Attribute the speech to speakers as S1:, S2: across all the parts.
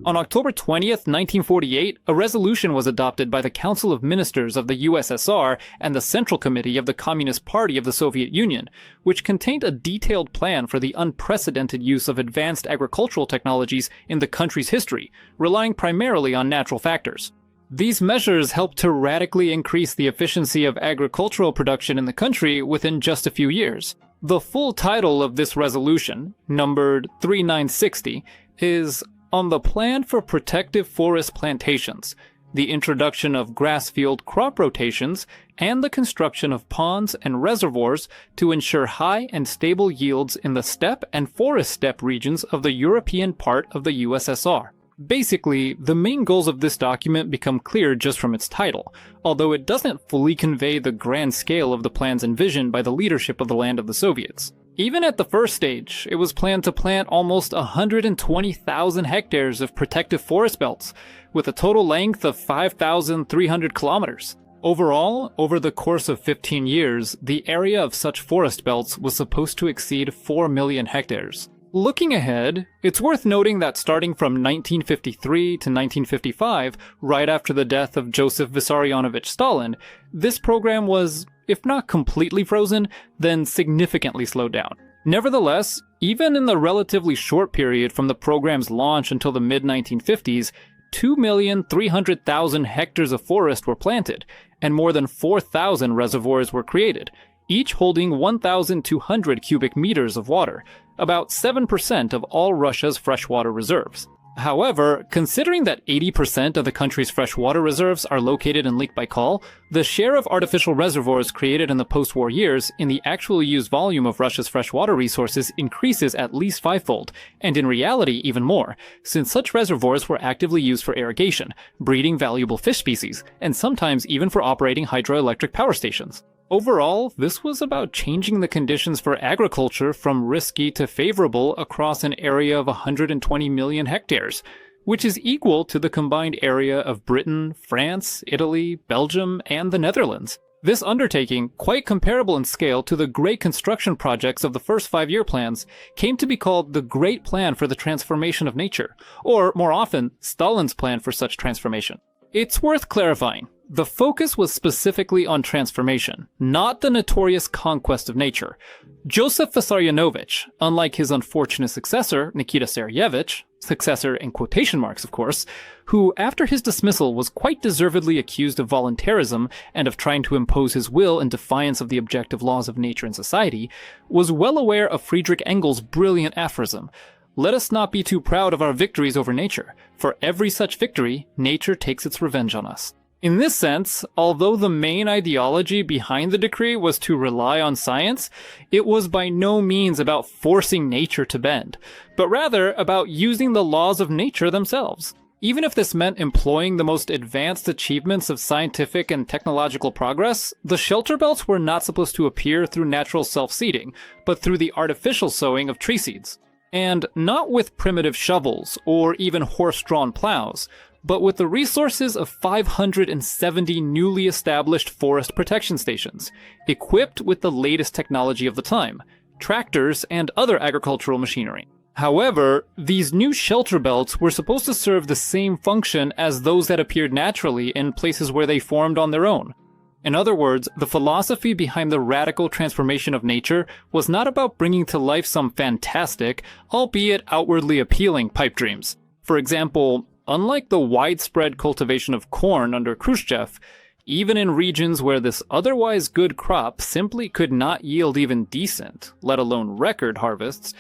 S1: On October 20th, 1948, a resolution was adopted by the Council of Ministers of the USSR and the Central Committee of the Communist Party of the Soviet Union, which contained a detailed plan for the unprecedented use of advanced agricultural technologies in the country's history, relying primarily on natural factors. These measures helped to radically increase the efficiency of agricultural production in the country within just a few years. The full title of this resolution, numbered 3960, is On the Plan for Protective Forest Plantations, the introduction of grass-field crop rotations, and the construction of ponds and reservoirs to ensure high and stable yields in the steppe and forest-steppe regions of the European part of the USSR. Basically, the main goals of this document become clear just from its title, although it doesn't fully convey the grand scale of the plans envisioned by the leadership of the land of the Soviets. Even at the first stage, it was planned to plant almost 120,000 hectares of protective forest belts, with a total length of 5,300 kilometers. Overall, over the course of 15 years, the area of such forest belts was supposed to exceed 4 million hectares. Looking ahead, it's worth noting that starting from 1953 to 1955, right after the death of Joseph Vissarionovich Stalin, this program was, if not completely frozen, then significantly slowed down. Nevertheless, even in the relatively short period from the program's launch until the mid-1950s, 2,300,000 hectares of forest were planted, and more than 4,000 reservoirs were created, each holding 1,200 cubic meters of water, about 7% of all Russia's freshwater reserves. However, considering that 80% of the country's freshwater reserves are located in Lake Baikal, the share of artificial reservoirs created in the post-war years in the actual used volume of Russia's freshwater resources increases at least fivefold, and in reality even more, since such reservoirs were actively used for irrigation, breeding valuable fish species, and sometimes even for operating hydroelectric power stations. Overall, this was about changing the conditions for agriculture from risky to favorable across an area of 120 million hectares, which is equal to the combined area of Britain, France, Italy, Belgium, and the Netherlands. This undertaking, quite comparable in scale to the great construction projects of the first five-year plans, came to be called the Great Plan for the Transformation of Nature, or more often, Stalin's plan for such transformation. It's worth clarifying. The focus was specifically on transformation, not the notorious conquest of nature. Joseph Vissarionovich, unlike his unfortunate successor, Nikita Sergeyevich, successor in quotation marks of course, who after his dismissal was quite deservedly accused of voluntarism and of trying to impose his will in defiance of the objective laws of nature and society, was well aware of Friedrich Engels' brilliant aphorism, "Let us not be too proud of our victories over nature. For every such victory, nature takes its revenge on us." In this sense, although the main ideology behind the decree was to rely on science, it was by no means about forcing nature to bend, but rather about using the laws of nature themselves. Even if this meant employing the most advanced achievements of scientific and technological progress, the shelter belts were not supposed to appear through natural self-seeding, but through the artificial sowing of tree seeds. And not with primitive shovels or even horse-drawn plows, but with the resources of 570 newly established forest protection stations, equipped with the latest technology of the time, tractors and other agricultural machinery. However, these new shelter belts were supposed to serve the same function as those that appeared naturally in places where they formed on their own. In other words, the philosophy behind the radical transformation of nature was not about bringing to life some fantastic, albeit outwardly appealing pipe dreams. For example, unlike the widespread cultivation of corn under Khrushchev, even in regions where this otherwise good crop simply could not yield even decent, let alone record harvests,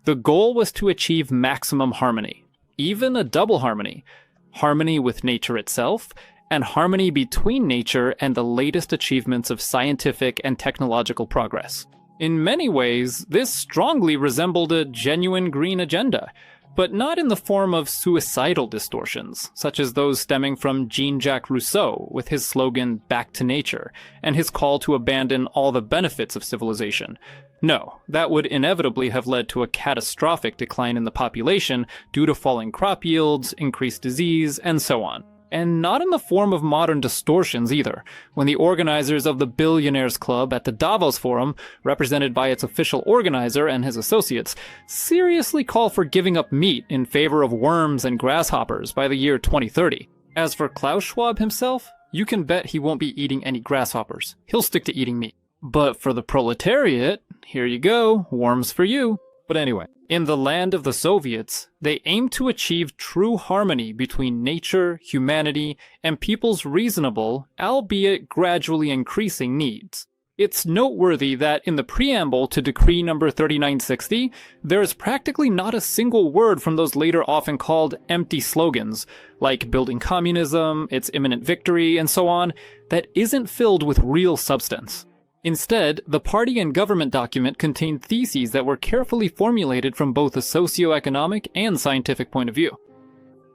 S1: the goal was to achieve maximum harmony, even a double harmony, harmony with nature itself, and harmony between nature and the latest achievements of scientific and technological progress. In many ways, this strongly resembled a genuine green agenda, but not in the form of suicidal distortions, such as those stemming from Jean-Jacques Rousseau with his slogan, "Back to Nature," and his call to abandon all the benefits of civilization. No, that would inevitably have led to a catastrophic decline in the population due to falling crop yields, increased disease, and so on. And not in the form of modern distortions either, when the organizers of the Billionaires Club at the Davos Forum, represented by its official organizer and his associates, seriously call for giving up meat in favor of worms and grasshoppers by the year 2030. As for Klaus Schwab himself, you can bet he won't be eating any grasshoppers. He'll stick to eating meat. But for the proletariat, here you go, worms for you. But anyway, in the land of the Soviets, they aim to achieve true harmony between nature, humanity, and people's reasonable, albeit gradually increasing needs. It's noteworthy that in the preamble to Decree number 3960, there is practically not a single word from those later often called empty slogans, like building communism, its imminent victory, and so on, that isn't filled with real substance. Instead, the party and government document contained theses that were carefully formulated from both a socio-economic and scientific point of view.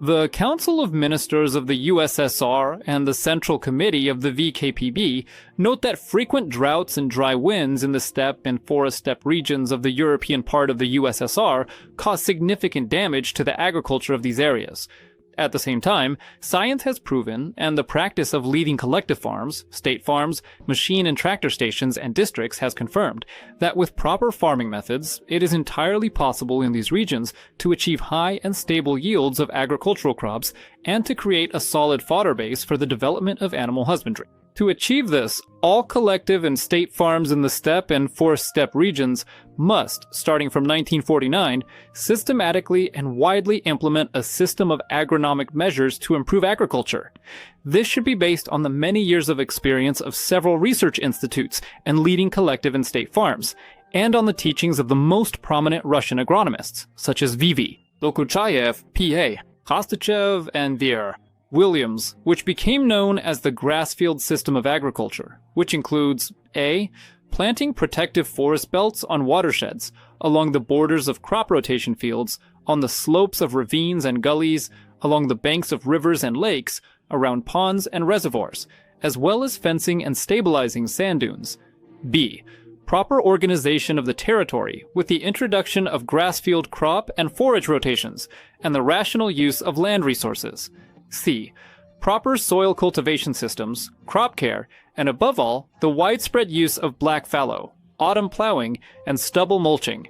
S1: The Council of Ministers of the USSR and the Central Committee of the VKPB note that frequent droughts and dry winds in the steppe and forest-steppe regions of the European part of the USSR cause significant damage to the agriculture of these areas. At the same time, science has proven, and the practice of leading collective farms, state farms, machine and tractor stations, and districts has confirmed, that with proper farming methods, it is entirely possible in these regions to achieve high and stable yields of agricultural crops and to create a solid fodder base for the development of animal husbandry. To achieve this, all collective and state farms in the steppe and forest-steppe regions must, starting from 1949, systematically and widely implement a system of agronomic measures to improve agriculture. This should be based on the many years of experience of several research institutes and leading collective and state farms, and on the teachings of the most prominent Russian agronomists, such as Vivi, Dokuchayev, P.A., Kostachev, and Vier. Williams, which became known as the grass-field system of agriculture, which includes A. Planting protective forest belts on watersheds, along the borders of crop rotation fields, on the slopes of ravines and gullies, along the banks of rivers and lakes, around ponds and reservoirs, as well as fencing and stabilizing sand dunes. B. Proper organization of the territory with the introduction of grass-field crop and forage rotations, and the rational use of land resources. C. Proper soil cultivation systems, crop care, and above all, the widespread use of black fallow, autumn plowing, and stubble mulching.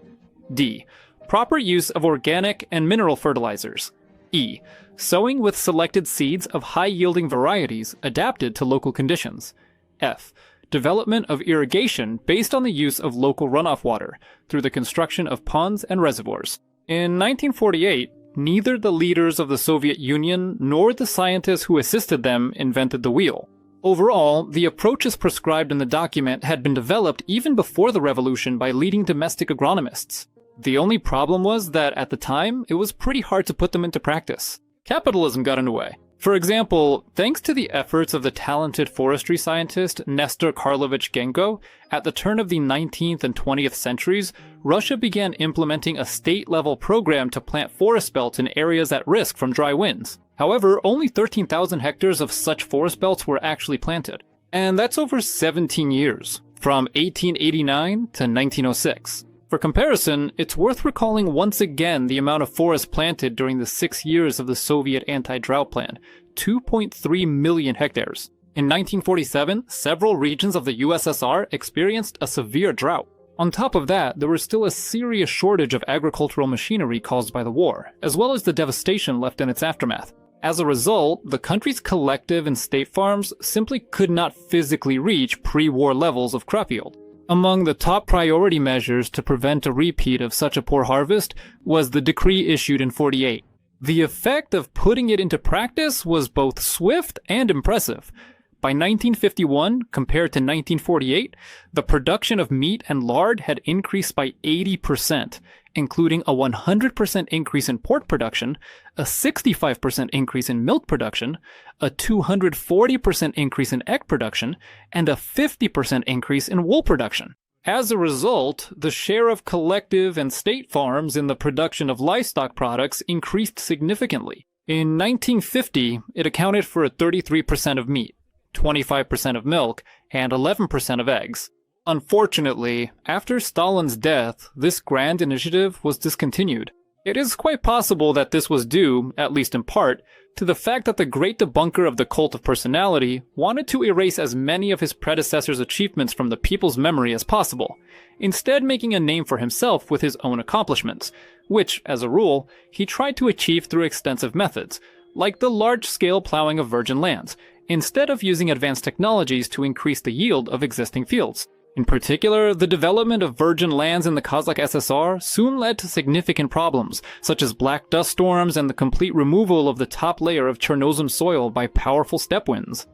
S1: D. Proper use of organic and mineral fertilizers. E. Sowing with selected seeds of high-yielding varieties adapted to local conditions. F. Development of irrigation based on the use of local runoff water through the construction of ponds and reservoirs. In 1948, neither the leaders of the Soviet Union nor the scientists who assisted them invented the wheel. Overall, the approaches prescribed in the document had been developed even before the revolution by leading domestic agronomists. The only problem was that at the time, it was pretty hard to put them into practice. Capitalism got in the way. For example, thanks to the efforts of the talented forestry scientist Nestor Karlovich Genko, at the turn of the 19th and 20th centuries, Russia began implementing a state-level program to plant forest belts in areas at risk from dry winds. However, only 13,000 hectares of such forest belts were actually planted. And that's over 17 years, from 1889 to 1906. For comparison, it's worth recalling once again the amount of forest planted during the 6 years of the Soviet anti-drought plan, 2.3 million hectares. In 1947, several regions of the USSR experienced a severe drought. On top of that, there was still a serious shortage of agricultural machinery caused by the war, as well as the devastation left in its aftermath. As a result, the country's collective and state farms simply could not physically reach pre-war levels of crop yield. Among the top priority measures to prevent a repeat of such a poor harvest was the decree issued in 48. The effect of putting it into practice was both swift and impressive. By 1951, compared to 1948, the production of meat and lard had increased by 80%, including a 100% increase in pork production, a 65% increase in milk production, a 240% increase in egg production, and a 50% increase in wool production. As a result, the share of collective and state farms in the production of livestock products increased significantly. In 1950, it accounted for 33% of meat, 25% of milk, and 11% of eggs. Unfortunately, after Stalin's death, this grand initiative was discontinued. It is quite possible that this was due, at least in part, to the fact that the great debunker of the cult of personality wanted to erase as many of his predecessors' achievements from the people's memory as possible, instead making a name for himself with his own accomplishments, which, as a rule, he tried to achieve through extensive methods, like the large-scale plowing of virgin lands, instead of using advanced technologies to increase the yield of existing fields. In particular, the development of virgin lands in the Kazakh SSR soon led to significant problems, such as black dust storms and the complete removal of the top layer of Chernozem soil by powerful steppe winds.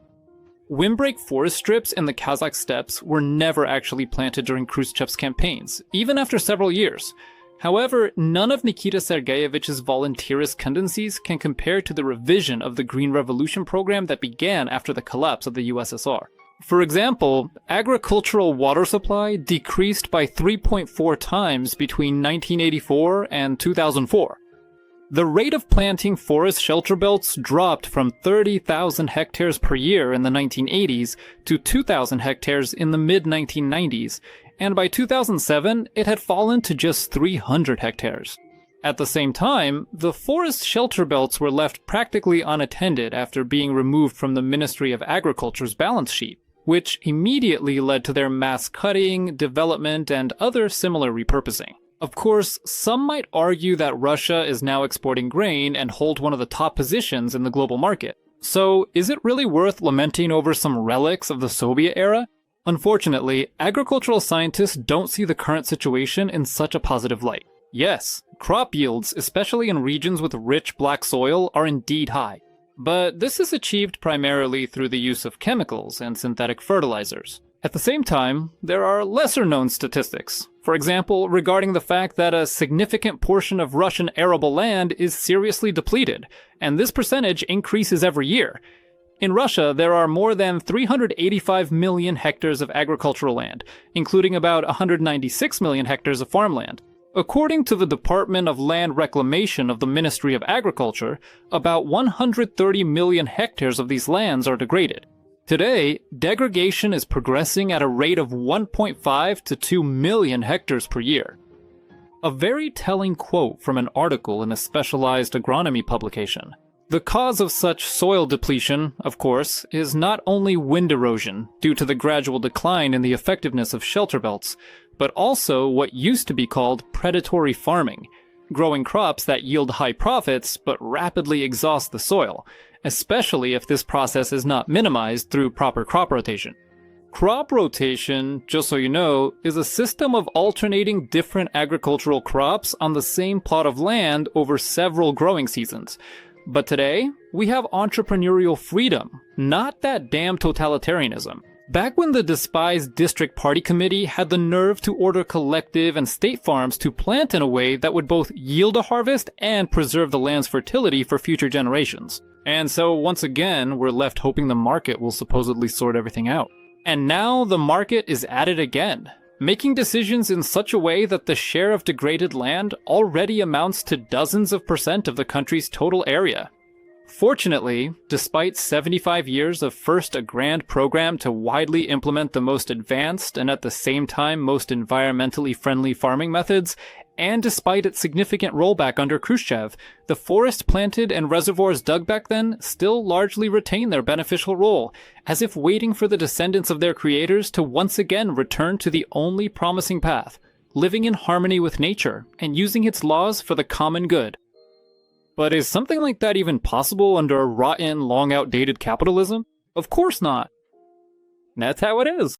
S1: Windbreak forest strips in the Kazakh steppes were never actually planted during Khrushchev's campaigns, even after several years. However, none of Nikita Sergeyevich's volunteerist tendencies can compare to the revision of the Green Revolution program that began after the collapse of the USSR. For example, agricultural water supply decreased by 3.4 times between 1984 and 2004. The rate of planting forest shelter belts dropped from 30,000 hectares per year in the 1980s to 2,000 hectares in the mid-1990s, and by 2007 it had fallen to just 300 hectares. At the same time, the forest shelter belts were left practically unattended after being removed from the Ministry of Agriculture's balance sheet, which immediately led to their mass cutting, development, and other similar repurposing. Of course, some might argue that Russia is now exporting grain and holds one of the top positions in the global market. So, is it really worth lamenting over some relics of the Soviet era? Unfortunately, agricultural scientists don't see the current situation in such a positive light. Yes, crop yields, especially in regions with rich black soil, are indeed high. But this is achieved primarily through the use of chemicals and synthetic fertilizers. At the same time, there are lesser-known statistics. For example, regarding the fact that a significant portion of Russian arable land is seriously depleted, and this percentage increases every year. In Russia, there are more than 385 million hectares of agricultural land, including about 196 million hectares of farmland. According to the Department of Land Reclamation of the Ministry of Agriculture, about 130 million hectares of these lands are degraded. Today, degradation is progressing at a rate of 1.5 to 2 million hectares per year. A very telling quote from an article in a specialized agronomy publication. The cause of such soil depletion, of course, is not only wind erosion due to the gradual decline in the effectiveness of shelter belts, but also what used to be called predatory farming, growing crops that yield high profits but rapidly exhaust the soil, especially if this process is not minimized through proper crop rotation. Crop rotation, just so you know, is a system of alternating different agricultural crops on the same plot of land over several growing seasons. But today, we have entrepreneurial freedom, not that damn totalitarianism. Back when the despised district party committee had the nerve to order collective and state farms to plant in a way that would both yield a harvest and preserve the land's fertility for future generations. And so once again, we're left hoping the market will supposedly sort everything out. And now the market is at it again, making decisions in such a way that the share of degraded land already amounts to dozens of % of the country's total area. Fortunately, despite 75 years of first a grand program to widely implement the most advanced and at the same time most environmentally friendly farming methods, and despite its significant rollback under Khrushchev, the forests planted and reservoirs dug back then still largely retain their beneficial role, as if waiting for the descendants of their creators to once again return to the only promising path, living in harmony with nature and using its laws for the common good. But is something like that even possible under a rotten, long outdated capitalism? Of course not. That's how it is.